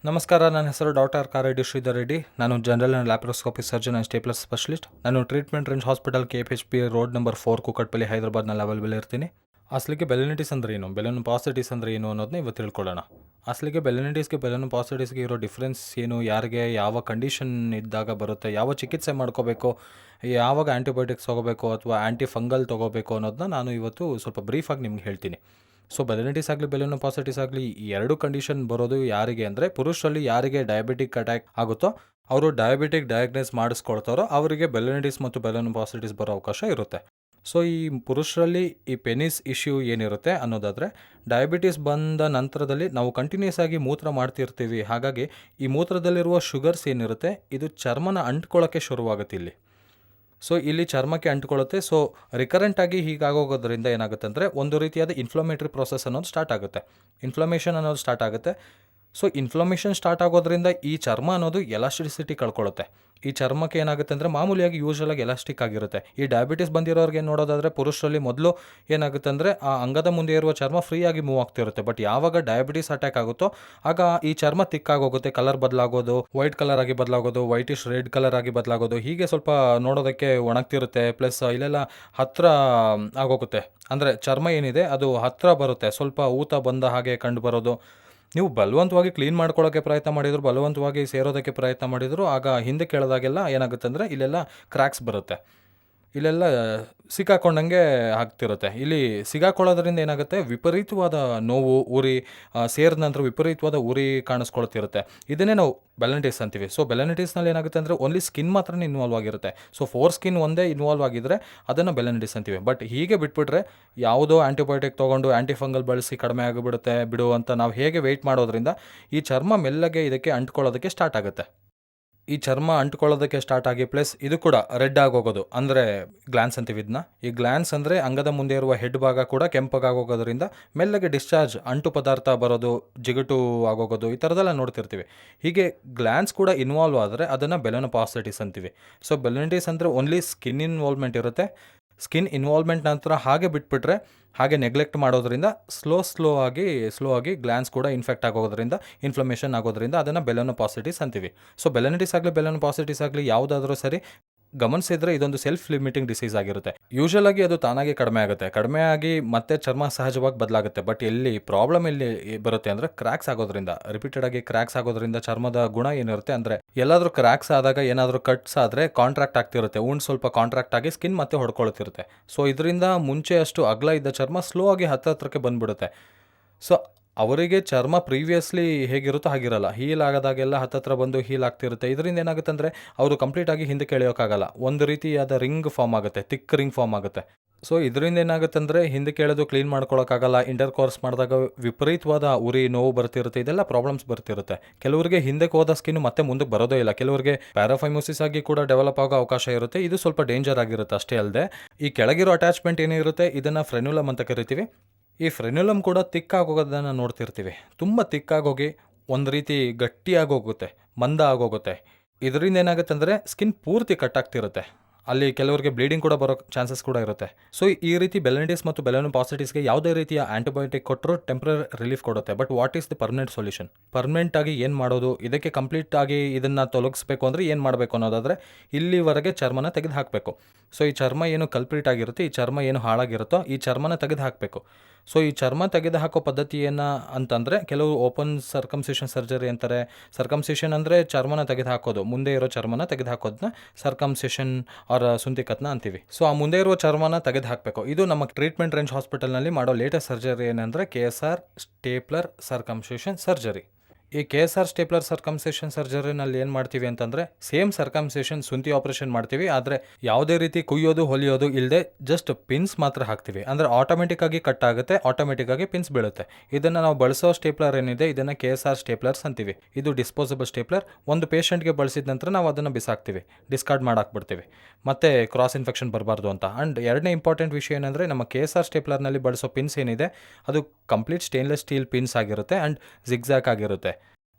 ನಮಸ್ಕಾರ, ನನ್ನ ಹೆಸರು ಡಾಕ್ಟರ್ ಕಾರೆಡ್ಡಿ ಶ್ರೀಧರ್ ರೆಡ್ಡಿ. ನಾನು general and laparoscopy surgeon and stapler specialist. ನಾನು treatment range hospital KPHP road number 4 Kukatpally ಹೈದರಾಬಾದ್ನಲ್ಲಿ ಅವೈಲೇಬಲ್ ಇರ್ತೀನಿ. ಅಸಲಿಗೆ ಬೆಲೆನಿಟಿಸ್ ಅಂದರೆ ಏನು, ಬೆಲೆನೋಪಾಸಿಟಿಸ್ ಅಂದರೆ ಏನು ಅನ್ನೋದನ್ನ ಇವತ್ತು ತಿಳ್ಕೊಳ್ಳೋಣ. ಅಸಲಿಗೆ ಬೆಲೆನಿಟಿಸ್ಗೆ ಬೆಲೆನೋಪಾಸಿಟಿಸ್ಗೆ ಇರೋ ಡಿಫ್ರೆನ್ಸ್ ಏನು, ಯಾರಿಗೆ ಯಾವ ಕಂಡೀಷನ್ ಇದ್ದಾಗ ಬರುತ್ತೆ, ಯಾವ ಚಿಕಿತ್ಸೆ ಮಾಡ್ಕೋಬೇಕು, ಯಾವಾಗ ಆ್ಯಂಟಿಬಯೋಟಿಕ್ಸ್ ತೊಗೋಬೇಕು ಅಥವಾ ಆ್ಯಂಟಿ ಫಂಗಲ್ ತೊಗೋಬೇಕು ಅನ್ನೋದನ್ನ ನಾನು ಇವತ್ತು ಸ್ವಲ್ಪ ಬ್ರೀಫಾಗಿ ನಿಮ್ಗೆ ಹೇಳ್ತೀನಿ. ಸೊ ಬೆಲೆನಿಟಿಸ್ ಆಗಲಿ ಬೆಲೆನೋಪಾಸಿಟಿಸ್ ಆಗಲಿ ಈ ಎರಡು ಕಂಡೀಷನ್ ಬರೋದು ಯಾರಿಗೆ ಅಂದರೆ, ಪುರುಷರಲ್ಲಿ ಯಾರಿಗೆ ಡಯಾಬಿಟಿಕ್ ಅಟ್ಯಾಕ್ ಆಗುತ್ತೋ ಅವರು ಡಯಾಬಿಟಿಕ್ ಡಯಾಗ್ನೈಸ್ ಮಾಡಿಸ್ಕೊಳ್ತಾರೋ ಅವರಿಗೆ ಬೆಲೆನಿಟಿಸ್ ಮತ್ತು ಬೆಲೆನೋಪಾಸಿಟಿಸ್ ಬರೋ ಅವಕಾಶ ಇರುತ್ತೆ. ಸೊ ಈ ಪುರುಷರಲ್ಲಿ ಈ ಪೆನಿಸ್ ಇಶ್ಯೂ ಏನಿರುತ್ತೆ ಅನ್ನೋದಾದರೆ, ಡಯಾಬಿಟಿಸ್ ಬಂದ ನಂತರದಲ್ಲಿ ನಾವು ಕಂಟಿನ್ಯೂಸ್ ಆಗಿ ಮೂತ್ರ ಮಾಡ್ತಿರ್ತೀವಿ. ಹಾಗಾಗಿ ಈ ಮೂತ್ರದಲ್ಲಿರುವ ಶುಗರ್ಸ್ ಏನಿರುತ್ತೆ ಇದು ಚರ್ಮನ ಅಂಟ್ಕೊಳ್ಳೋಕ್ಕೆ ಶುರುವಾಗುತ್ತೆ ಇಲ್ಲಿ. ಸೊ ಇಲ್ಲಿ ಚರ್ಮಕ್ಕೆ ಅಂಟ್ಕೊಳ್ಳುತ್ತೆ. ಸೊ ರಿಕರೆಂಟಾಗಿ ಹೀಗಾಗೋಗೋದ್ರಿಂದ ಏನಾಗುತ್ತೆ ಅಂದರೆ, ಒಂದು ರೀತಿಯಾದ ಇನ್ಫ್ಲಮೇಟ್ರಿ ಪ್ರೊಸೆಸ್ ಅನ್ನೋದು ಸ್ಟಾರ್ಟ್ ಆಗುತ್ತೆ, ಇನ್ಫ್ಲಮೇಷನ್ ಅನ್ನೋದು ಸ್ಟಾರ್ಟ್ ಆಗುತ್ತೆ. ಸೊ ಇನ್ಫ್ಲಮೇಷನ್ ಸ್ಟಾರ್ಟ್ ಆಗೋದ್ರಿಂದ ಈ ಚರ್ಮ ಅನ್ನೋದು ಎಲಾಸ್ಟಿಸಿಟಿ ಕಳ್ಕೊಳ್ಳುತ್ತೆ. ಈ ಚರ್ಮಕ್ಕೆ ಏನಾಗುತ್ತೆ ಅಂದರೆ, ಮಾಮೂಲಿಯಾಗಿ ಯೂಶಲಾಗಿ ಎಲಾಸ್ಟಿಕ್ ಆಗಿರುತ್ತೆ. ಈ ಡಯಾಬಿಟಿಸ್ ಬಂದಿರೋರಿಗೆ ನೋಡೋದಾದರೆ ಪುರುಷರಲ್ಲಿ ಮೊದಲು ಏನಾಗುತ್ತೆ ಅಂದರೆ, ಆ ಅಂಗದ ಮುಂದೆ ಇರುವ ಚರ್ಮ ಫ್ರೀಯಾಗಿ ಮೂವ್ ಆಗ್ತಿರುತ್ತೆ. ಬಟ್ ಯಾವಾಗ ಡಯಾಬಿಟಿಸ್ ಅಟ್ಯಾಕ್ ಆಗುತ್ತೋ ಆಗ ಈ ಚರ್ಮ ತಿಕ್ಕಾಗೋಗುತ್ತೆ, ಕಲರ್ ಬದಲಾಗೋದು, ವೈಟ್ ಕಲರ್ ಆಗಿ ಬದಲಾಗೋದು, ವೈಟಿಶ್ ರೆಡ್ ಕಲರ್ ಆಗಿ ಬದಲಾಗೋದು, ಹೀಗೆ ಸ್ವಲ್ಪ ನೋಡೋದಕ್ಕೆ ಒಣಗ್ತಿರುತ್ತೆ. ಪ್ಲಸ್ ಇಲ್ಲೆಲ್ಲ ಹತ್ತಿರ ಆಗೋಗುತ್ತೆ, ಅಂದರೆ ಚರ್ಮ ಏನಿದೆ ಅದು ಹತ್ತಿರ ಬರುತ್ತೆ, ಸ್ವಲ್ಪ ಊತ ಬಂದ ಹಾಗೆ ಕಂಡು ಬರೋದು. ನೀವು ಬಲವಂತವಾಗಿ ಕ್ಲೀನ್ ಮಾಡ್ಕೊಳ್ಳೋಕ್ಕೆ ಪ್ರಯತ್ನ ಮಾಡಿದ್ರು, ಬಲವಂತವಾಗಿ ಸೇರೋದಕ್ಕೆ ಪ್ರಯತ್ನ ಮಾಡಿದ್ರು, ಆಗ ಹಿಂದೆ ಕೇಳಿದಾಗೆಲ್ಲ ಏನಾಗುತ್ತೆ ಅಂದರೆ ಇಲ್ಲೆಲ್ಲ ಕ್ರ್ಯಾಕ್ಸ್ ಬರುತ್ತೆ, ಇಲ್ಲೆಲ್ಲ ಸಿಕ್ಕಾಕೊಂಡಂಗೆ ಆಗ್ತಿರುತ್ತೆ. ಇಲ್ಲಿ ಸಿಗಾಕೊಳ್ಳೋದ್ರಿಂದ ಏನಾಗುತ್ತೆ, ವಿಪರೀತವಾದ ನೋವು, ಉರಿ ಸೇರಿದ ನಂತರ ವಿಪರೀತವಾದ ಉರಿ ಕಾಣಿಸ್ಕೊಳ್ತಿರುತ್ತೆ. ಇದನ್ನೇ ನಾವು ಬೆಲೆನಿಟಿಸ್ ಅಂತೀವಿ. ಸೊ ಬೆಲೆನಿಟಿಸ್ನಲ್ಲಿ ಏನಾಗುತ್ತೆ ಅಂದರೆ, ಓನ್ಲಿ ಸ್ಕಿನ್ ಮಾತ್ರ ಇನ್ವಾಲ್ವ್ ಆಗಿರುತ್ತೆ. ಸೊ ಫೋರ್ ಸ್ಕಿನ್ ಒಂದೇ ಇನ್ವಾಲ್ವ್ ಆಗಿದ್ದರೆ ಅದನ್ನು ಬೆಲೆನಿಟಿಸ್ ಅಂತೀವಿ. ಬಟ್ ಹೀಗೆ ಬಿಟ್ಬಿಟ್ರೆ, ಯಾವುದೋ ಆ್ಯಂಟಿಬಯೋಟಿಕ್ ತೊಗೊಂಡು ಆ್ಯಂಟಿಫಂಗಲ್ ಬಳಸಿ ಕಡಿಮೆ ಆಗಿಬಿಡುತ್ತೆ ಬಿಡು ಅಂತ ನಾವು ಹೇಗೆ ವೆಯ್ಟ್ ಮಾಡೋದ್ರಿಂದ ಈ ಚರ್ಮ ಮೆಲ್ಲಗೆ ಇದಕ್ಕೆ ಅಂಟ್ಕೊಳ್ಳೋದಕ್ಕೆ ಸ್ಟಾರ್ಟ್ ಆಗುತ್ತೆ. ಈ ಚರ್ಮ ಅಂಟ್ಕೊಳ್ಳೋದಕ್ಕೆ ಸ್ಟಾರ್ಟ್ ಆಗಿ ಪ್ಲಸ್ ಇದು ಕೂಡ ರೆಡ್ ಆಗೋಗೋದು, ಅಂದರೆ ಗ್ಲ್ಯಾನ್ಸ್ ಅಂತೀವಿ ಇದನ್ನ. ಈ ಗ್ಲ್ಯಾನ್ಸ್ ಅಂದರೆ ಅಂಗದ ಮುಂದೆ ಇರುವ ಹೆಡ್ ಭಾಗ ಕೂಡ ಕೆಂಪಗಾಗೋಗೋದ್ರಿಂದ ಮೆಲ್ಲಗೆ ಡಿಸ್ಚಾರ್ಜ್, ಅಂಟು ಪದಾರ್ಥ ಬರೋದು, ಜಿಗುಟು ಆಗೋಗೋದು, ಈ ಥರದೆಲ್ಲ ನೋಡ್ತಿರ್ತೀವಿ. ಹೀಗೆ ಗ್ಲ್ಯಾನ್ಸ್ ಕೂಡ ಇನ್ವಾಲ್ವ್ ಆದರೆ ಅದನ್ನು ಬೆಲೆನೋಪಾಸಿಟಿಸ್ ಅಂತೀವಿ. ಸೊ ಬೆಲೆನಿಟಿಸ್ ಅಂದರೆ ಓನ್ಲಿ ಸ್ಕಿನ್ ಇನ್ವಾಲ್ವ್ಮೆಂಟ್ ಇರುತ್ತೆ. ಸ್ಕಿನ್ ಇನ್ವಾಲ್ವ್ಮೆಂಟ್ ನಂತರ ಹಾಗೆ ಬಿಟ್ಬಿಟ್ರೆ, ಹಾಗೆ ನೆಗ್ಲೆಕ್ಟ್ ಮಾಡೋದ್ರಿಂದ ಸ್ಲೋ ಆಗಿ ಗ್ಲ್ಯಾನ್ಸ್ ಕೂಡ ಇನ್ಫೆಕ್ಟ್ ಆಗೋದ್ರಿಂದ, ಇನ್ಫ್ಲಮೇಷನ್ ಆಗೋದ್ರಿಂದ ಅದನ್ನು ಬೆಲೆನೋಪಾಸಿಟಿಸ್ ಅಂತೀವಿ. ಸೊ ಬೆಲೆನಿಟಿಸ್ ಆಗಲಿ ಬೆಲೆನೋಪಾಸಿಟಿಸ್ ಆಗಲಿ ಯಾವುದಾದ್ರೂ ಸರಿ ಗಮನಿಸಿದ್ರೆ ಇದೊಂದು ಸೆಲ್ಫ್ ಲಿಮಿಟಿಂಗ್ ಡಿಸೀಸ್ ಆಗಿರುತ್ತೆ. ಯೂಶಲ್ ಆಗಿ ಅದು ತಾನಾಗಿ ಕಡಿಮೆ ಆಗಿ ಮತ್ತೆ ಚರ್ಮ ಸಹಜವಾಗಿ ಬದಲಾಗುತ್ತೆ. ಬಟ್ ಎಲ್ಲಿ ಪ್ರಾಬ್ಲಮ್ ಎಲ್ಲಿ ಬರುತ್ತೆ ಅಂದರೆ, ಕ್ರ್ಯಾಕ್ಸ್ ಆಗೋದ್ರಿಂದ, ರಿಪೀಟೆಡ್ ಆಗಿ ಕ್ರ್ಯಾಕ್ಸ್ ಆಗೋದ್ರಿಂದ ಚರ್ಮದ ಗುಣ ಏನಿರುತ್ತೆ ಅಂದರೆ, ಎಲ್ಲಾದರೂ ಕ್ರ್ಯಾಕ್ಸ್ ಆದಾಗ ಏನಾದರೂ ಕಟ್ಸ್ ಆದರೆ ಕಾಂಟ್ರಾಕ್ಟ್ ಆಗ್ತಿರುತ್ತೆ, ಉಂಡ್ ಸ್ವಲ್ಪ ಕಾಂಟ್ರಾಕ್ಟ್ ಆಗಿ ಸ್ಕಿನ್ ಮತ್ತೆ ಹೊಡ್ಕೊಳ್ತಿರುತ್ತೆ. ಸೊ ಇದರಿಂದ ಮುಂಚೆ ಅಷ್ಟು ಅಗಲ ಇದ್ದ ಚರ್ಮ ಸ್ಲೋ ಆಗಿ ಹತ್ರಕ್ಕೆ ಬಂದ್ಬಿಡುತ್ತೆ. ಸೊ ಅವರಿಗೆ ಚರ್ಮ ಪ್ರೀವಿಯಸ್ಲಿ ಹೇಗಿರುತ್ತೋ ಹಾಗಿರಲ್ಲ, ಹೀಲ್ ಆಗೋದಾಗೆಲ್ಲ ಹತ್ತತ್ರ ಬಂದು ಹೀಲ್ ಆಗ್ತಿರುತ್ತೆ. ಇದರಿಂದ ಏನಾಗುತ್ತೆ ಅಂದರೆ, ಅವರು ಕಂಪ್ಲೀಟಾಗಿ ಹಿಂದಕ್ಕೆ ಎಳೆಯೋಕ್ಕಾಗಲ್ಲ, ಒಂದು ರೀತಿಯಾದ ರಿಂಗ್ ಫಾರ್ಮ್ ಆಗುತ್ತೆ, ತಿಕ್ ರಿಂಗ್ ಫಾರ್ಮ್ ಆಗುತ್ತೆ. ಸೊ ಇದರಿಂದ ಏನಾಗುತ್ತೆ ಅಂದರೆ, ಹಿಂದಕ್ಕೆ ಎಳೆದು ಕ್ಲೀನ್ ಮಾಡ್ಕೊಳ್ಳೋಕ್ಕಾಗಲ್ಲ, ಇಂಟರ್ ಕೋರ್ಸ್ ಮಾಡಿದಾಗ ವಿಪರೀತವಾದ ಉರಿ, ನೋವು ಬರ್ತಿರುತ್ತೆ, ಇದೆಲ್ಲ ಪ್ರಾಬ್ಲಮ್ಸ್ ಬರ್ತಿರುತ್ತೆ. ಕೆಲವರಿಗೆ ಹಿಂದಕ್ಕೆ ಹೋದ ಸ್ಕಿನ್ ಮತ್ತೆ ಮುಂದಕ್ಕೆ ಬರೋದೇ ಇಲ್ಲ, ಕೆಲವರಿಗೆ ಪ್ಯಾರಾಫೈಮೋಸಿಸ್ ಆಗಿ ಕೂಡ ಡೆವಲಪ್ ಆಗೋ ಅವಕಾಶ ಇರುತ್ತೆ. ಇದು ಸ್ವಲ್ಪ ಡೇಂಜರ್ ಆಗಿರುತ್ತೆ. ಅಷ್ಟೇ ಅಲ್ಲದೆ ಈ ಕೆಳಗಿರೋ ಅಟ್ಯಾಚ್ಮೆಂಟ್ ಏನಿರುತ್ತೆ ಇದನ್ನು ಫ್ರೆನ್ಯುಲಮ್ ಅಂತ ಕರಿತೀವಿ. ಈ ಫ್ರೆನ್ಯುಲಮ್ ಕೂಡ ತಿಕ್ಕಾಗೋಗೋದನ್ನು ನೋಡ್ತಿರ್ತೀವಿ. ತುಂಬ ತಿಕ್ಕಾಗೋಗಿ ಒಂದು ರೀತಿ ಗಟ್ಟಿಯಾಗೋಗುತ್ತೆ, ಮಂದ ಆಗೋಗುತ್ತೆ. ಇದರಿಂದ ಏನಾಗುತ್ತೆ ಅಂದರೆ, ಸ್ಕಿನ್ ಪೂರ್ತಿ ಕಟ್ಟಾಗ್ತಿರುತ್ತೆ, ಅಲ್ಲಿ ಕೆಲವರಿಗೆ ಬ್ಲೀಡಿಂಗ್ ಕೂಡ ಬರೋ ಚಾನ್ಸಸ್ ಕೂಡ ಇರುತ್ತೆ. ಸೊ ಈ ರೀತಿ ಬೆಲೆನಿಟಿಸ್ ಮತ್ತು ಬೆಲೆನೋಪಾಸಿಟಿಸ್ಗೆ ಯಾವುದೇ ರೀತಿಯ ಆ್ಯಂಟಿಬಯೋಟಿಕ್ ಕೊಟ್ಟರು ಟೆಂಪ್ರರಿ ರಿಲೀಫ್ ಕೊಡುತ್ತೆ. But what is the permanent solution? Permanent ಆಗಿ ಏನು ಮಾಡೋದು, ಇದಕ್ಕೆ ಕಂಪ್ಲೀಟ್ ಆಗಿ ಇದನ್ನು ತೊಲಗಿಸ್ಬೇಕು ಅಂದರೆ ಏನು ಮಾಡಬೇಕು ಅನ್ನೋದಾದರೆ, ಇಲ್ಲಿವರೆಗೆ ಚರ್ಮನ ತೆಗೆದು ಹಾಕಬೇಕು. ಸೊ ಈ ಚರ್ಮ ಏನು ಕಲ್ಪ್ರೀಟ್ ಆಗಿರುತ್ತೆ, ಈ ಚರ್ಮ ಏನು ಹಾಳಾಗಿರುತ್ತೋ ಈ ಚರ್ಮನ ತೆಗೆದು ಹಾಕಬೇಕು. ಸೊ ಈ ಚರ್ಮ ತೆಗೆದು ಹಾಕೋ ಪದ್ಧತಿಯನ್ನು ಅಂತಂದರೆ, ಕೆಲವು ಓಪನ್ ಸರ್ಕಮ್ಸಿಷನ್ ಸರ್ಜರಿ ಅಂತಾರೆ. ಸರ್ಕಮ್ಸಿಷನ್ ಅಂದರೆ ಚರ್ಮನ ತೆಗೆದು ಹಾಕೋದು, ಮುಂದೆ ಇರೋ ಚರ್ಮನ ತೆಗೆದು ಹಾಕೋದನ್ನ ಸರ್ಕಮ್ಸಿಷನ್ ಅವರ ಸುಂತಿಕತ್ನ ಅಂತೀವಿ. ಸೊ ಆ ಮುಂದೆ ಇರುವ ಚರ್ಮನ ತೆಗೆದು ಹಾಕಬೇಕು. ಇದು ನಮ್ಮ ಟ್ರೀಟ್ಮೆಂಟ್ ರೇಂಜ್ ಹಾಸ್ಪಿಟಲ್ನಲ್ಲಿ ಮಾಡೋ ಲೇಟೆಸ್ಟ್ ಸರ್ಜರಿ ಏನಂದರೆ KSR ಸ್ಟೇಪ್ಲರ್ ಸರ್ಕಮ್ಸಿಷನ್ ಸರ್ಜರಿ. ಈ KSR ಸ್ಟೇಪ್ಲರ್ ಸರ್ಕಮ್ಸಿಷನ್ ಸರ್ಜರಿನಲ್ಲಿ ಏನು ಮಾಡ್ತೀವಿ ಅಂತಂದರೆ, ಸೇಮ್ ಸರ್ಕಮ್ಸಿಷನ್ ಸುಂತಿ ಆಪರೇಷನ್ ಮಾಡ್ತೀವಿ, ಆದರೆ ಯಾವುದೇ ರೀತಿ ಕುಯ್ಯೋದು ಹೊಲಿಯೋದು ಇಲ್ಲದೆ ಜಸ್ಟ್ ಪಿನ್ಸ್ ಮಾತ್ರ ಹಾಕ್ತೀವಿ. ಅಂದರೆ ಆಟೋಮೆಟಿಕ್ಕಾಗಿ ಕಟ್ ಆಗುತ್ತೆ, ಆಟೋಮೆಟಿಕ್ಕಾಗಿ ಪಿನ್ಸ್ ಬೀಳುತ್ತೆ. ಇದನ್ನು ನಾವು ಬಳಸೋ ಸ್ಟೇಪ್ಲರ್ ಏನಿದೆ ಇದನ್ನು KSR ಸ್ಟೇಪ್ಲರ್ಸ್ ಅಂತೀವಿ. ಇದು ಡಿಸ್ಪೋಸಬಲ್ ಸ್ಟೇಪ್ಲರ್. ಒಂದು ಪೇಷಂಟ್ಗೆ ಬಳಸಿದ ನಂತರ ನಾವು ಅದನ್ನು ಬಿಸಾಕ್ತೀವಿ, ಡಿಸ್ಕಾರ್ಡ್ ಮಾಡಾಕ್ಬಿಡ್ತೀವಿ, ಮತ್ತೆ ಕ್ರಾಸ್ ಇನ್ಫೆಕ್ಷನ್ ಬರಬಾರ್ದು ಅಂತ. ಆ್ಯಂಡ್ ಎರಡನೇ ಇಂಪಾರ್ಟೆಂಟ್ ವಿಷಯ ಏನಂದರೆ, ನಮ್ಮ KSR ಸ್ಟೇಪ್ಲರ್ನಲ್ಲಿ ಬಳಸೋ ಪಿನ್ಸ್ ಏನಿದೆ ಅದು ಕಂಪ್ಲೀಟ್ ಸ್ಟೇನ್ಲೆಸ್ ಸ್ಟೀಲ್ ಪಿನ್ಸ್ ಆಗಿರುತ್ತೆ ಆ್ಯಂಡ್ ಜಿಗ್ಜ್ಯಾಕ್ ಆಗಿರುತ್ತೆ.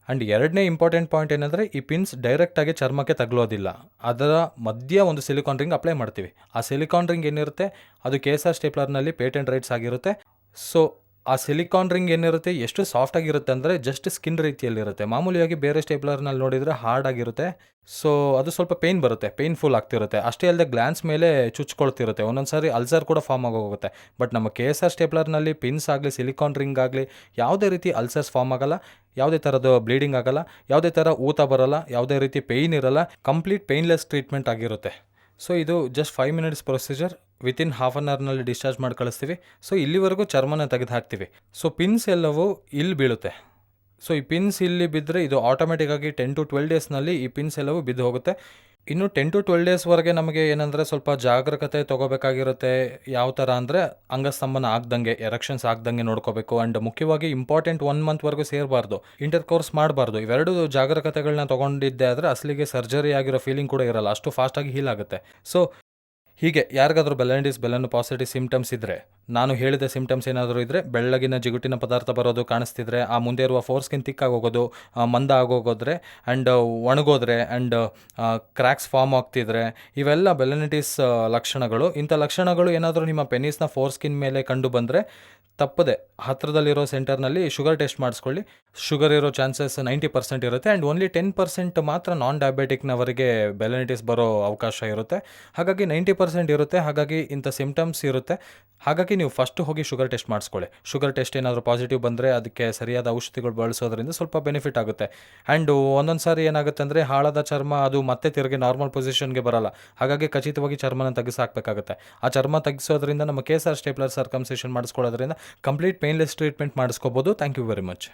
ಆ್ಯಂಡ್ ಎರಡನೇ ಇಂಪಾರ್ಟೆಂಟ್ ಪಾಯಿಂಟ್ ಏನಂದರೆ, ಈ ಪಿನ್ಸ್ ಡೈರೆಕ್ಟಾಗಿ ಚರ್ಮಕ್ಕೆ ತಗಲೋದಿಲ್ಲ, ಅದರ ಮಧ್ಯ ಒಂದು ಸಿಲಿಕಾನ್ ರಿಂಗ್ ಅಪ್ಲೈ ಮಾಡ್ತೀವಿ. ಆ ಸಿಲಿಕಾನ್ ರಿಂಗ್ ಏನಿರುತ್ತೆ ಅದು KSR ಸ್ಟೇಪ್ಲರ್ನಲ್ಲಿ ಪೇಟೆಂಟ್ ರೈಟ್ಸ್ ಆಗಿರುತ್ತೆ. ಸೊ ಆ ಸಿಲಿಕಾನ್ ರಿಂಗ್ ಏನಿರುತ್ತೆ ಎಷ್ಟು ಸಾಫ್ಟ್ ಆಗಿರುತ್ತೆ ಅಂದರೆ ಜಸ್ಟ್ ಸ್ಕಿನ್ ರೀತಿಯಲ್ಲಿರುತ್ತೆ. ಮಾಮೂಲಿಯಾಗಿ ಬೇರೆ ಸ್ಟೇಪ್ಲರ್ನಲ್ಲಿ ನೋಡಿದರೆ ಹಾರ್ಡ್ ಆಗಿರುತ್ತೆ. ಸೊ ಅದು ಸ್ವಲ್ಪ ಪೇಯ್ನ್ ಬರುತ್ತೆ, ಪೇಯ್ನ್‌ಫುಲ್ ಆಗ್ತಿರುತ್ತೆ. ಅಷ್ಟೇ ಅಲ್ಲದೆ ಗ್ಲ್ಯಾನ್ಸ್ ಮೇಲೆ ಚುಚ್ಕೊಳ್ತಿರುತ್ತೆ. ಒಂದೊಂದು ಸಾರಿ ಅಲ್ಸರ್ ಕೂಡ ಫಾರ್ಮ್ ಆಗೋಗುತ್ತೆ. ಬಟ್ ನಮ್ಮ KSR ಸ್ಟೇಪ್ಲರ್ನಲ್ಲಿ ಪಿನ್ಸ್ ಆಗಲಿ, ಸಿಲಿಕಾನ್ ರಿಂಗ್ ಆಗಲಿ ಯಾವುದೇ ರೀತಿ ಅಲ್ಸರ್ಸ್ ಫಾರ್ಮ್ ಆಗಲ್ಲ, ಯಾವುದೇ ಥರದ್ದು ಬ್ಲೀಡಿಂಗ್ ಆಗಲ್ಲ, ಯಾವುದೇ ಥರ ಊತ ಬರಲ್ಲ, ಯಾವುದೇ ರೀತಿ ಪೇಯ್ನ್ ಇರಲ್ಲ. ಕಂಪ್ಲೀಟ್ ಪೇಯ್ನ್‌ಲೆಸ್ ಟ್ರೀಟ್ಮೆಂಟ್ ಆಗಿರುತ್ತೆ. ಸೊ ಇದು just 5 minutes procedure. Within half an ಅವರ್ನಲ್ಲಿ ಡಿಸ್ಚಾರ್ಜ್ ಮಾಡಿ ಕಳಿಸ್ತೀವಿ. ಸೊ ಇಲ್ಲಿವರೆಗೂ ಚರ್ಮನ ತೆಗೆದು ಹಾಕ್ತೀವಿ. ಸೊ ಪಿನ್ಸ್ ಎಲ್ಲವೂ ಇಲ್ಲಿ ಬೀಳುತ್ತೆ. ಸೊ ಈ ಪಿನ್ಸ್ ಇಲ್ಲಿ ಬಿದ್ದರೆ ಇದು ಆಟೋಮೆಟಿಕ್ಕಾಗಿ 10 to 12 ಡೇಸ್ನಲ್ಲಿ ಈ ಪಿನ್ಸ್ ಎಲ್ಲವೂ ಬಿದ್ದು ಹೋಗುತ್ತೆ. ಇನ್ನು 10 to 12 ಡೇಸ್ವರೆಗೆ ನಮಗೆ ಏನಂದರೆ ಸ್ವಲ್ಪ ಜಾಗರೂಕತೆ ತೊಗೋಬೇಕಾಗಿರುತ್ತೆ. ಯಾವ ಥರ ಅಂದರೆ ಅಂಗಸ್ತಂಭನ ಆಗ್ದಂಗೆ, ಎರೆಕ್ಷನ್ಸ್ ಆಗ್ದಂಗೆ ನೋಡ್ಕೋಬೇಕು. ಆ್ಯಂಡ್ ಮುಖ್ಯವಾಗಿ ಇಂಪಾರ್ಟೆಂಟ್ 1 ಮಂತ್ವರೆಗೂ ಸೇರಬಾರ್ದು, ಇಂಟರ್ಕೋರ್ಸ್ ಮಾಡಬಾರ್ದು. ಇವೆರಡು ಜಾಗರೂಕತೆಗಳನ್ನ ತೊಗೊಂಡಿದ್ದೆ ಆದರೆ ಅಸಲಿಗೆ ಸರ್ಜರಿ ಆಗಿರೋ ಫೀಲಿಂಗ್ ಕೂಡ ಇರಲ್ಲ, ಅಷ್ಟು ಫಾಸ್ಟಾಗಿ ಹೀಲ್ ಆಗುತ್ತೆ. ಸೊ ಹೀಗೆ ಯಾರಿಗಾದರೂ ಬೆಲನಿಟಿಸ್, ಬೆಲನೋಪಾಸಿಟಿ ಸಿಮ್ಟಮ್ಸ್ ಇದ್ದರೆ, ನಾನು ಹೇಳಿದ ಸಿಮ್ಟಮ್ಸ್ ಏನಾದರೂ ಇದ್ದರೆ, ಬೆಳ್ಳಗಿನ ಜಿಗುಟಿನ ಪದಾರ್ಥ ಬರೋದು ಕಾಣಿಸ್ತಿದ್ರೆ, ಆ ಮುಂದೆ ಇರುವ ಫೋರ್ಸ್ಕಿನ್ ತಿಕ್ಕಾಗೋಗೋದು, ಮಂದ ಆಗೋಗೋದ್ರೆ ಆ್ಯಂಡ್ ಒಣಗೋದ್ರೆ ಆ್ಯಂಡ್ ಕ್ರ್ಯಾಕ್ಸ್ ಫಾರ್ಮ್ ಆಗ್ತಿದ್ರೆ, ಇವೆಲ್ಲ ಬೆಲನಿಟಿಸ್ ಲಕ್ಷಣಗಳು. ಇಂಥ ಲಕ್ಷಣಗಳು ಏನಾದರೂ ನಿಮ್ಮ ಪೆನಿಸ್ನ ಫೋರ್ಸ್ಕಿನ್ ಮೇಲೆ ಕಂಡು ಬಂದರೆ ತಪ್ಪದೆ ಹತ್ತಿರದಲ್ಲಿರೋ ಸೆಂಟರ್ನಲ್ಲಿ ಶುಗರ್ ಟೆಸ್ಟ್ ಮಾಡಿಸ್ಕೊಳ್ಳಿ. ಶುಗರ್ ಇರೋ ಚಾನ್ಸಸ್ 90% ಇರುತ್ತೆ ಆ್ಯಂಡ್ ಓನ್ಲಿ 10% ಮಾತ್ರ ನಾನ್ ಡಯಾಬಿಟಿಕ್ನವರಿಗೆ ಬೆಲನಿಟಿಸ್ ಬರೋ ಅವಕಾಶ ಇರುತ್ತೆ. ಹಾಗಾಗಿ 90% ಇರುತ್ತೆ. ಹಾಗಾಗಿ ಇಂಥ ಸಿಮ್ಟಮ್ಸ್ ಇರುತ್ತೆ. ಹಾಗಾಗಿ ನೀವು ಫಸ್ಟು ಹೋಗಿ ಶುಗರ್ ಟೆಸ್ಟ್ ಮಾಡಿಸ್ಕೊಳ್ಳಿ. ಶುಗರ್ ಟೆಸ್ಟ್ ಏನಾದರೂ ಪಾಸಿಟಿವ್ ಬಂದರೆ ಅದಕ್ಕೆ ಸರಿಯಾದ ಔಷಧಿಗಳು ಬಳಸೋದ್ರಿಂದ ಸ್ವಲ್ಪ ಬೆನಿಫಿಟ್ ಆಗುತ್ತೆ. ಆ್ಯಂಡ್ ಒಂದೊಂದು ಸಾರಿ ಏನಾಗುತ್ತೆ ಅಂದರೆ ಹಾಳಾದ ಚರ್ಮ ಅದು ಮತ್ತೆ ತಿರುಗಿ ನಾರ್ಮಲ್ ಪೊಸಿಷನ್ಗೆ ಬರಲ್ಲ. ಹಾಗಾಗಿ ಖಚಿತವಾಗಿ ಚರ್ಮನ ತೆಗೆಸಾಕಬೇಕಾಗುತ್ತೆ. ಆ ಚರ್ಮ ತೆಗೆಸೋದ್ರಿಂದ ನಮ್ಮ KSR ಸ್ಟೇಪ್ಲರ್ ಸರ್ಕಮ್ಸೇಷನ್ ಮಾಡಿಸ್ಕೊಳ್ಳೋದ್ರಿಂದ ಕಂಪ್ಲೀಟ್ ಪೇನ್ಲೆಸ್ ಟ್ರೀಟ್ಮೆಂಟ್ ಮಾಡಿಸ್ಕೋಬೋದು. Thank you very much.